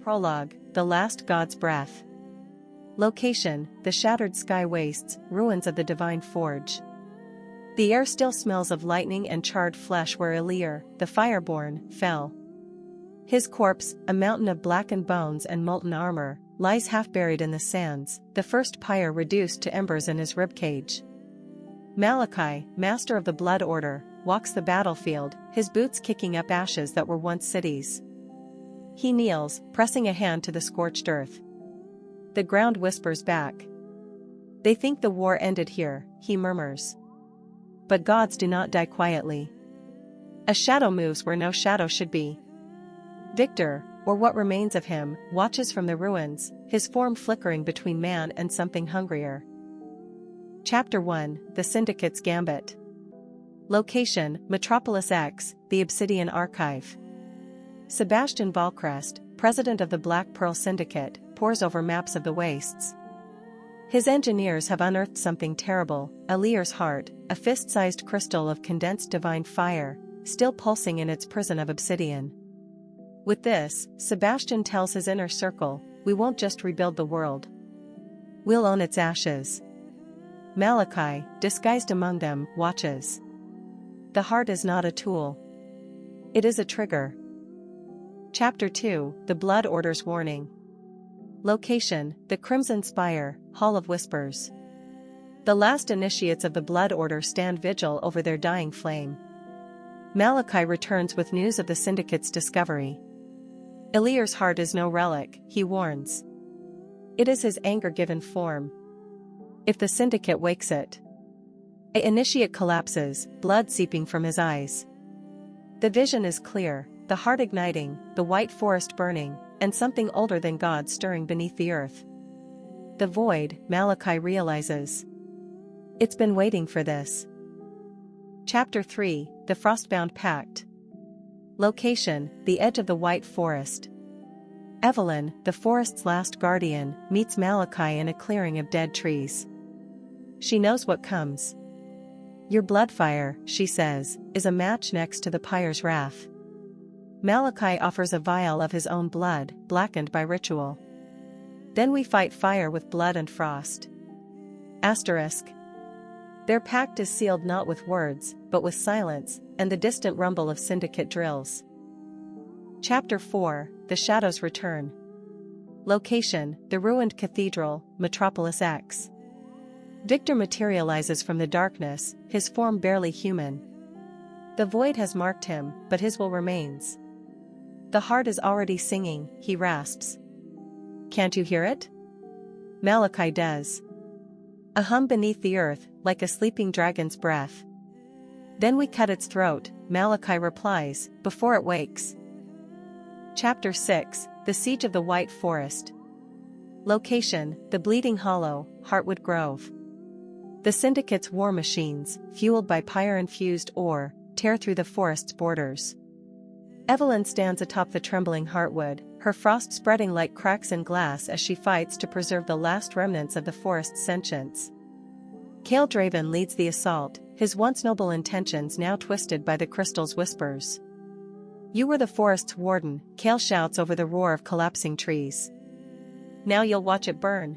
Prologue, The Last God's Breath. Location, the shattered sky wastes, ruins of the divine forge. The air still smells of lightning and charred flesh where Ilior, the fireborn, fell. His corpse, a mountain of blackened bones and molten armor, lies half-buried in the sands, the first pyre reduced to embers in his ribcage. Malakai, master of the Blood Order, walks the battlefield, his boots kicking up ashes that were once cities. He kneels, pressing a hand to the scorched earth. The ground whispers back. They think the war ended here, he murmurs. But gods do not die quietly. A shadow moves where no shadow should be. Victor, or what remains of him, watches from the ruins, his form flickering between man and something hungrier. Chapter 1, The Syndicate's Gambit. Location, Metropolis X, the Obsidian Archive. Sebastian Valcrest, president of the Black Pearl Syndicate, pores over maps of the wastes. His engineers have unearthed something terrible, Ilior's heart, a fist-sized crystal of condensed divine fire, still pulsing in its prison of obsidian. With this, Sebastian tells his inner circle, we won't just rebuild the world. We'll own its ashes. Malakai, disguised among them, watches. The heart is not a tool. It is a trigger. Chapter 2, The Blood Order's Warning. Location, the Crimson Spire, Hall of Whispers. The last initiates of the Blood Order stand vigil over their dying flame. Malakai returns with news of the Syndicate's discovery. Ilior's heart is no relic, he warns. It is his anger given form. If the Syndicate wakes it. The initiate collapses, blood seeping from his eyes. The vision is clear, the heart igniting, the white forest burning, and something older than God stirring beneath the earth. The void, Malakai realizes. It's been waiting for this. Chapter 3, The Frostbound Pact. Location, the edge of the White Forest. Evelyn, the forest's last guardian, meets Malakai in a clearing of dead trees. She knows what comes. Your Bloodfire, she says, is a match next to the Pyre's wrath. Malakai offers a vial of his own blood, blackened by ritual. Then we fight fire with blood and frost. Asterisk. Their pact is sealed not with words, but with silence, and the distant rumble of Syndicate drills. Chapter 4, The Shadows Return. Location, the ruined cathedral, Metropolis X. Victor materializes from the darkness, his form barely human. The void has marked him, but his will remains. The heart is already singing, he rasps. Can't you hear it? Malakai does. A hum beneath the earth, like a sleeping dragon's breath. Then we cut its throat, Malakai replies, before it wakes. Chapter 6, The Siege of the White Forest. Location, the Bleeding Hollow, Heartwood Grove. The Syndicate's war machines, fueled by pyre-infused ore, tear through the forest's borders. Evelyn stands atop the trembling heartwood, her frost spreading like cracks in glass as she fights to preserve the last remnants of the forest's sentience. Kale Draven leads the assault, his once noble intentions now twisted by the crystal's whispers. You were the forest's warden, Kale shouts over the roar of collapsing trees. Now you'll watch it burn.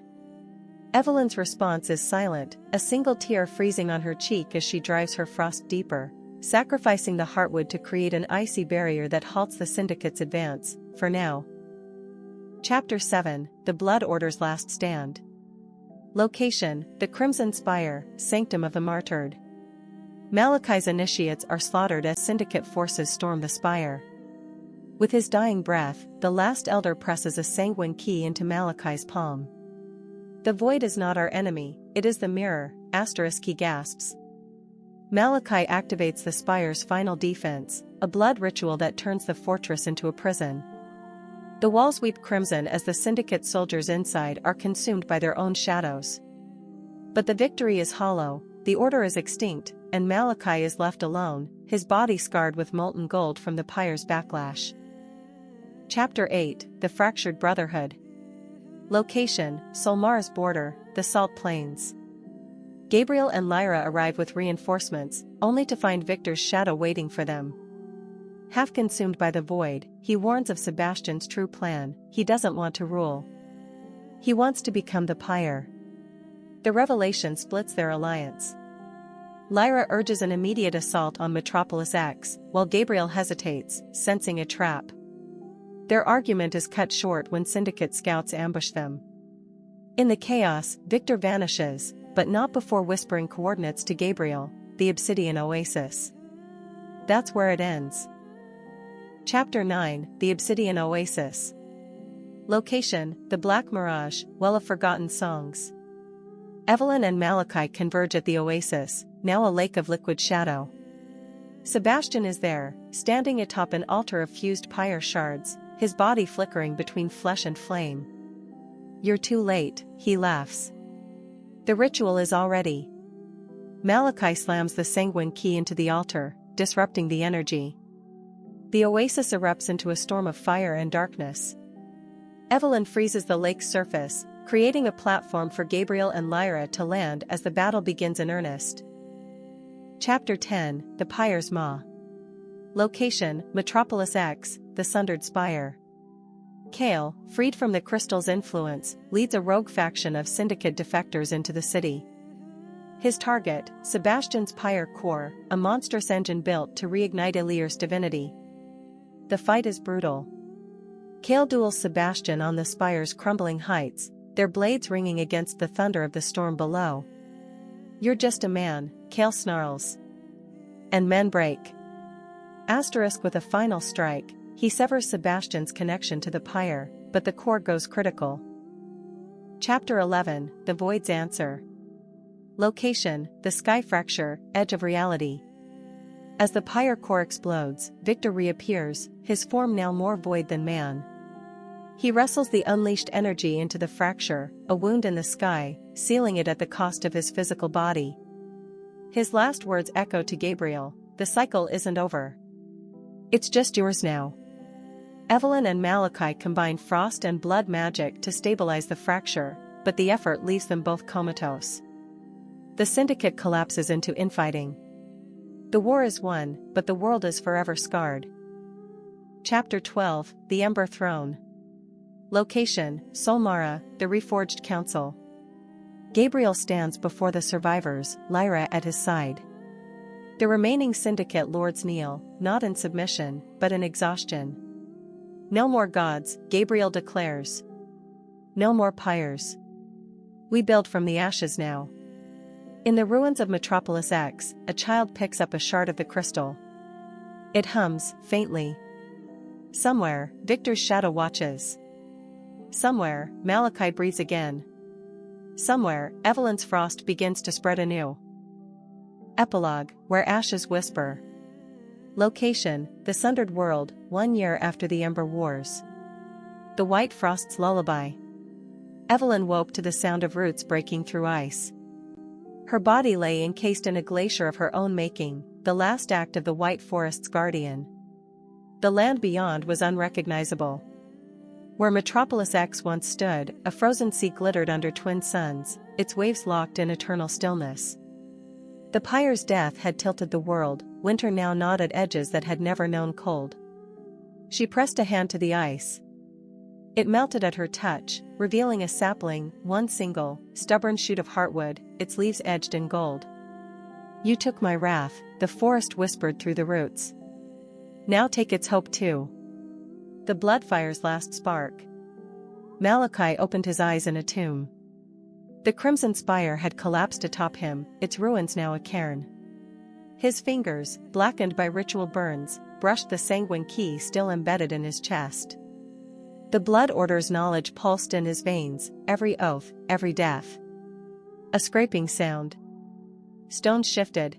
Evelyn's response is silent, a single tear freezing on her cheek as she drives her frost deeper, sacrificing the heartwood to create an icy barrier that halts the Syndicate's advance, for now. Chapter 7, The Blood Order's Last Stand. Location, the Crimson Spire, Sanctum of the Martyred. Malakai's initiates are slaughtered as Syndicate forces storm the spire. With his dying breath, the last elder presses a Sanguine Key into Malakai's palm. The void is not our enemy, it is the mirror, he gasps. Malakai activates the spire's final defense, a blood ritual that turns the fortress into a prison. The walls weep crimson as the Syndicate soldiers inside are consumed by their own shadows. But the victory is hollow, the order is extinct, and Malakai is left alone, his body scarred with molten gold from the Pyre's backlash. Chapter 8, The Fractured Brotherhood. Location, Solmar's border, the Salt Plains. Gabriel and Lyra arrive with reinforcements, only to find Victor's shadow waiting for them. Half consumed by the void, he warns of Sebastian's true plan. He doesn't want to rule. He wants to become the Pyre. The revelation splits their alliance. Lyra urges an immediate assault on Metropolis X, while Gabriel hesitates, sensing a trap. Their argument is cut short when Syndicate scouts ambush them. In the chaos, Victor vanishes, but not before whispering coordinates to Gabriel, the Obsidian Oasis. That's where it ends. Chapter 9, The Obsidian Oasis. Location, the Black Mirage, Well of Forgotten Songs. Evelyn and Malakai converge at the oasis, now a lake of liquid shadow. Sebastian is there, standing atop an altar of fused pyre shards, his body flickering between flesh and flame. "You're too late," he laughs. "The ritual is already." Malakai slams the Sanguine Key into the altar, disrupting the energy. The oasis erupts into a storm of fire and darkness. Evelyn freezes the lake's surface, creating a platform for Gabriel and Lyra to land as the battle begins in earnest. Chapter 10, The Pyre's Maw. Location, Metropolis X, the Sundered Spire. Kale, freed from the crystal's influence, leads a rogue faction of Syndicate defectors into the city. His target, Sebastian's Pyre core, a monstrous engine built to reignite Ilior's divinity. The fight is brutal. Kale duels Sebastian on the Spire's crumbling heights, their blades ringing against the thunder of the storm below. "You're just a man," Kale snarls. And men break. With a final strike, he severs Sebastian's connection to the Pyre, but the core goes critical. Chapter 11, The Void's Answer. Location, the Sky Fracture, Edge of Reality. As the Pyre core explodes, Victor reappears, his form now more void than man. He wrestles the unleashed energy into the fracture, a wound in the sky, sealing it at the cost of his physical body. His last words echo to Gabriel, "The cycle isn't over. It's just yours now." Evelyn and Malakai combine frost and blood magic to stabilize the fracture, but the effort leaves them both comatose. The Syndicate collapses into infighting. The war is won, but the world is forever scarred. Chapter 12, The Ember Throne. Location, Solmara, the Reforged Council. Gabriel stands before the survivors, Lyra at his side. The remaining Syndicate lords kneel, not in submission, but in exhaustion. "No more gods," Gabriel declares. "No more pyres. We build from the ashes now." In the ruins of Metropolis X, a child picks up a shard of the crystal. It hums, faintly. Somewhere, Victor's shadow watches. Somewhere, Malakai breathes again. Somewhere, Evelyn's frost begins to spread anew. Epilogue, Where Ashes Whisper. Location, the Sundered World, 1 year after the Ember Wars. The White Frost's Lullaby. Evelyn woke to the sound of roots breaking through ice. Her body lay encased in a glacier of her own making, the last act of the White Forest's guardian. The land beyond was unrecognizable. Where Metropolis X once stood, a frozen sea glittered under twin suns, its waves locked in eternal stillness. The Pyre's death had tilted the world, winter now gnawed at edges that had never known cold. She pressed a hand to the ice. It melted at her touch, revealing a sapling, one single, stubborn shoot of heartwood, its leaves edged in gold. "You took my wrath," the forest whispered through the roots. "Now take its hope too." The Bloodfire's last spark. Malakai opened his eyes in a tomb. The Crimson Spire had collapsed atop him, its ruins now a cairn. His fingers, blackened by ritual burns, brushed the Sanguine Key still embedded in his chest. The Blood Order's knowledge pulsed in his veins, every oath, every death. A scraping sound. Stones shifted.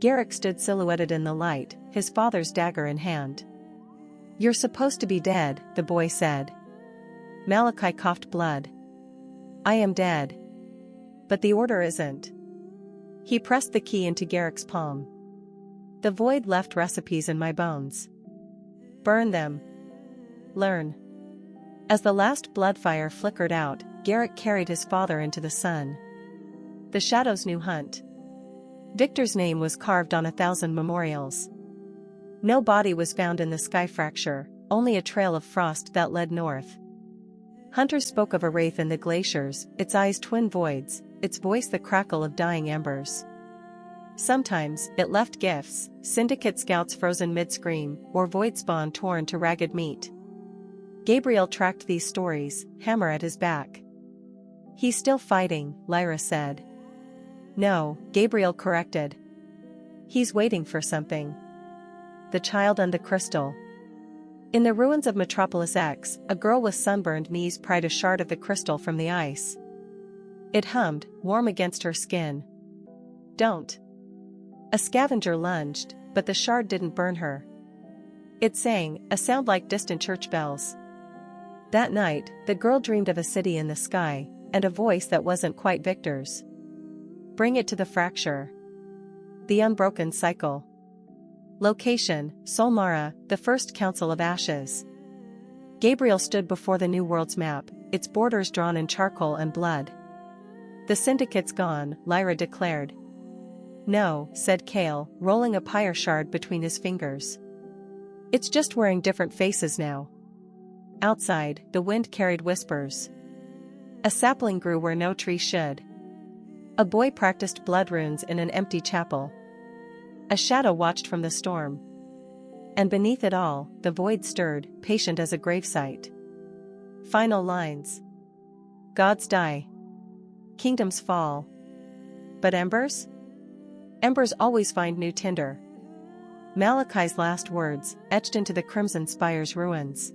Garrick stood silhouetted in the light, his father's dagger in hand. "You're supposed to be dead," the boy said. Malakai coughed blood. "I am dead. But the order isn't." He pressed the key into Garrick's palm. "The void left recipes in my bones. Burn them. Learn." As the last Bloodfire flickered out, Garrick carried his father into the sun. The shadows knew Hunt. Victor's name was carved on 1,000 memorials. No body was found in the sky fracture, only a trail of frost that led north. Hunters spoke of a wraith in the glaciers, its eyes twin voids, its voice the crackle of dying embers. Sometimes, it left gifts, syndicate scouts frozen mid-scream, or void spawn torn to ragged meat. Gabriel tracked these stories, hammer at his back. "He's still fighting," Lyra said. "No," Gabriel corrected. "He's waiting for something." The child and the crystal. In the ruins of Metropolis X, a girl with sunburned knees pried a shard of the crystal from the ice. It hummed, warm against her skin. "Don't." A scavenger lunged, but the shard didn't burn her. It sang, a sound like distant church bells. That night, the girl dreamed of a city in the sky, and a voice that wasn't quite Victor's. "Bring it to the fracture." The unbroken cycle. Location, Solmara, the First Council of Ashes. Gabriel stood before the New World's map, its borders drawn in charcoal and blood. "The Syndicate's gone," Lyra declared. "No," said Kale, rolling a pyre shard between his fingers. "It's just wearing different faces now." Outside, the wind carried whispers. A sapling grew where no tree should. A boy practiced blood runes in an empty chapel. A shadow watched from the storm. And beneath it all, the void stirred, patient as a gravesite. Final lines. Gods die. Kingdoms fall. But embers? Embers always find new tinder. Malakai's last words, etched into the Crimson Spire's ruins.